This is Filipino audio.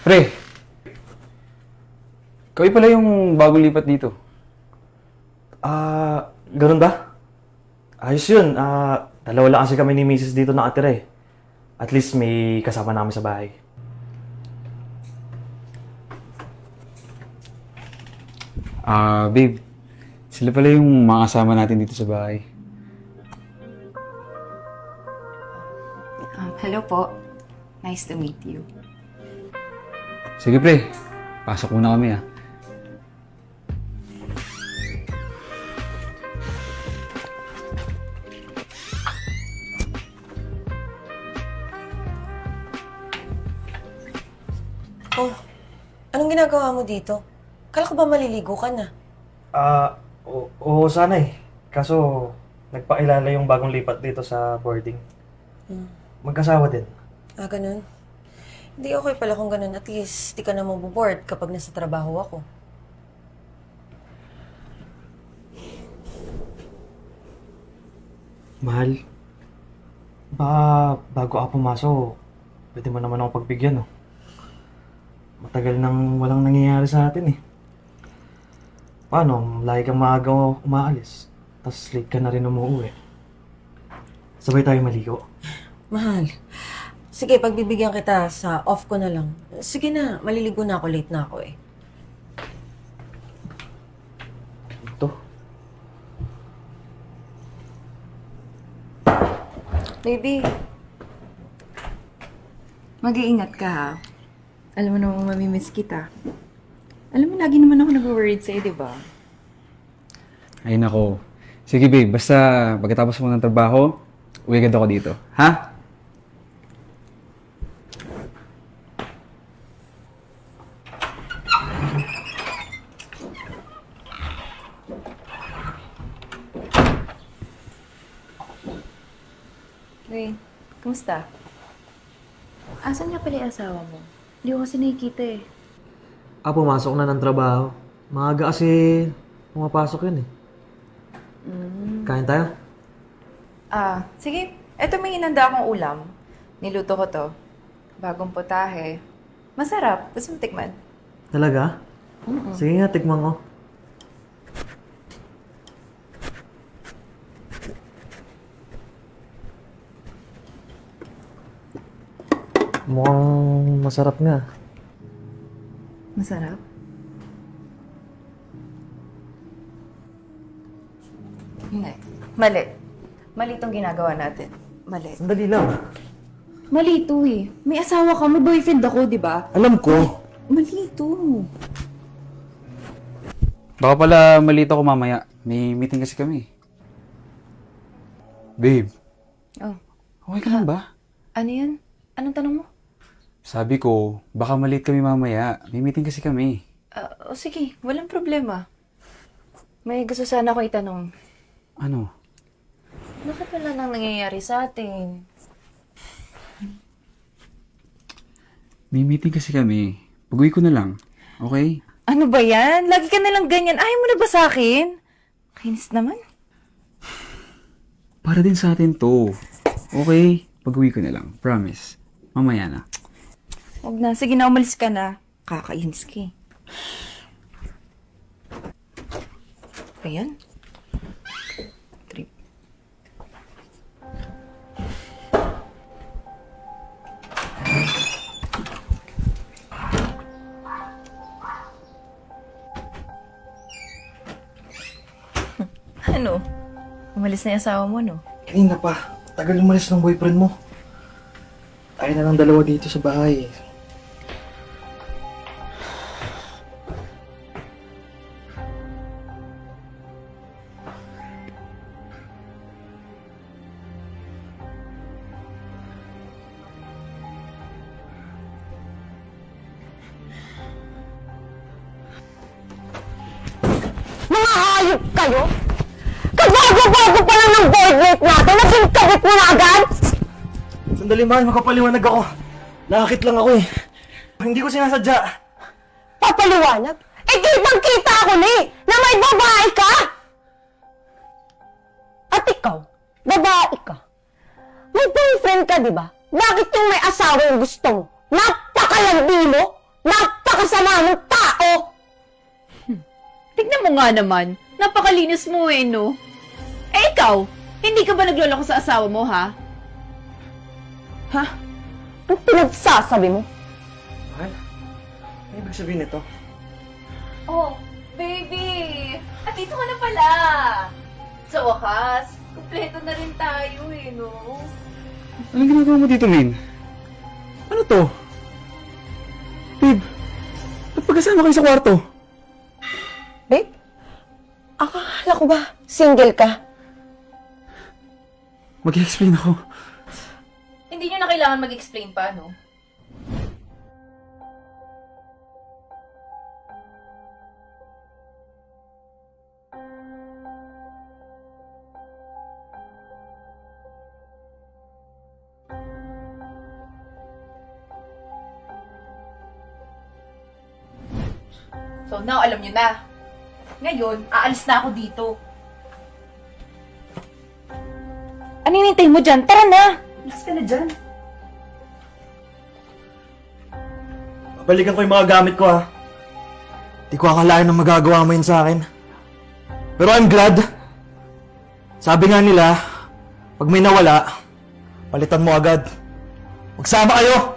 Pre, kaway pala yung bagong lipat dito. Ganun ba? Ayos yun. Dalawa lang kasi kami ni Mrs. dito nakatira eh. At least may kasama namin sa bahay. Babe, sila pala yung mga kasama natin dito sa bahay. Hello po. Nice to meet you. Sige pre, pasok muna kami ah. Oh, anong ginagawa mo dito? Kala ko ba maliligo ka na? Oo sana eh. Kaso, nagpakilala yung bagong lipat dito sa boarding. Magkasawa din. Ganun. Hindi okay pala kung ganun. At least, di ka na maboboard kapag nasa trabaho ako. Mahal, baka bago ako pumasok, pwede mo naman ako pagbigyan, no? Matagal nang walang nangyayari sa atin, eh. Paano? Lagi kang maaga umaalis, tapos late ka na rin umuwi. Sabay tayo maligo. Mahal. Sige, pagbibigyan kita sa off ko na lang. Sige na, maliligo na ako. Late na ako eh. Ito. Baby, mag-iingat ka ha. Alam mo namang mamimiss kita. Alam mo, lagi naman ako nag-worried sa'yo, di ba? Ay nako. Sige babe, basta pagkatapos mo ng trabaho, uwi agad ako dito. Ha? Hey, kumusta? Asan nga pala yung asawa mo? Hindi ko kasi nakikita eh. Pumasok na ng trabaho. Maaga kasi pumapasok yun, eh. Kain tayo? Sige. Eto may inanda akong ulam. Niluto ko to. Bagong potahe. Masarap. Gusto mo tikman? Talaga? Sige nga, tikman ko. Mukhang masarap nga. Masarap? Hindi. Mali. Mali itong ginagawa natin. Mali. Sandali lang. Mali ito eh. May asawa ka, may boyfriend ako, di ba? Alam ko. Mali ito. Baka pala malito ko mamaya. May meeting kasi kami. Babe, Oh, okay ka lang ba? ano yan? Anong tanong mo? Sabi ko, baka malate kami mamaya. May meeting kasi kami. Sige. Walang problema. May gusto sana ako itanong. Ano? Bakit wala nang nangyayari sa atin? May meeting kasi kami. Pag-uwi ko na lang. Okay? Ano ba yan? Lagi ka nalang ganyan. Ayaw mo na ba sa akin? Kainis naman. Para din sa atin to. Okay? Pag-uwi ko na lang. Promise. Mamaya na. Huwag na. Sige na, umalis ka na. Kakainis ka eh. Ayan. Trip. Ano? Umalis na yung asawa mo, no? Kanina pa. Tagal umalis ng boyfriend mo. Tayo na lang dalawa dito sa bahay. Mga hayop kayo! Kabago-bago pa lang ng board mate natin, naging kabit mo na agad! Sandali man, makapaliwanag ako. Nakakit lang ako eh. Hindi ko sinasadya. Papaliwanag? Eh di bang kita ko na eh, na may babae ka! At ikaw, babae ka. May boyfriend ka, di ba? Bakit yung may asawa yung gusto mo? Napakalandi mo! Napakasama mong tao! Tignan mo nga naman, napakalinis mo eh, no? Eh ikaw, hindi ka ba nagloloko sa asawa mo, ha? Ha? Anong pinagsasabi mo? Mahal? Ano ibig sabihin nito? Oh, baby! At dito ka na pala! Sa wakas, kumpleto na rin tayo eh, no? Anong ginagawa mo dito, Min? Ano to? Babe, ba't pagkasama kayo sa kwarto? Babe? Akala ko ba single ka? Mag-explain ako. Hindi nyo na kailangan mag-explain pa, no? So now, alam nyo na. Ngayon, aalis na ako dito. Ano hinintay mo dyan? Tara na! Alis ka na dyan. Babalikan ko yung mga gamit ko, ha? Di ko akalain na magagawa mo yun sa akin. Pero I'm glad. Sabi nga nila, pag may nawala, palitan mo agad. Magsama kayo!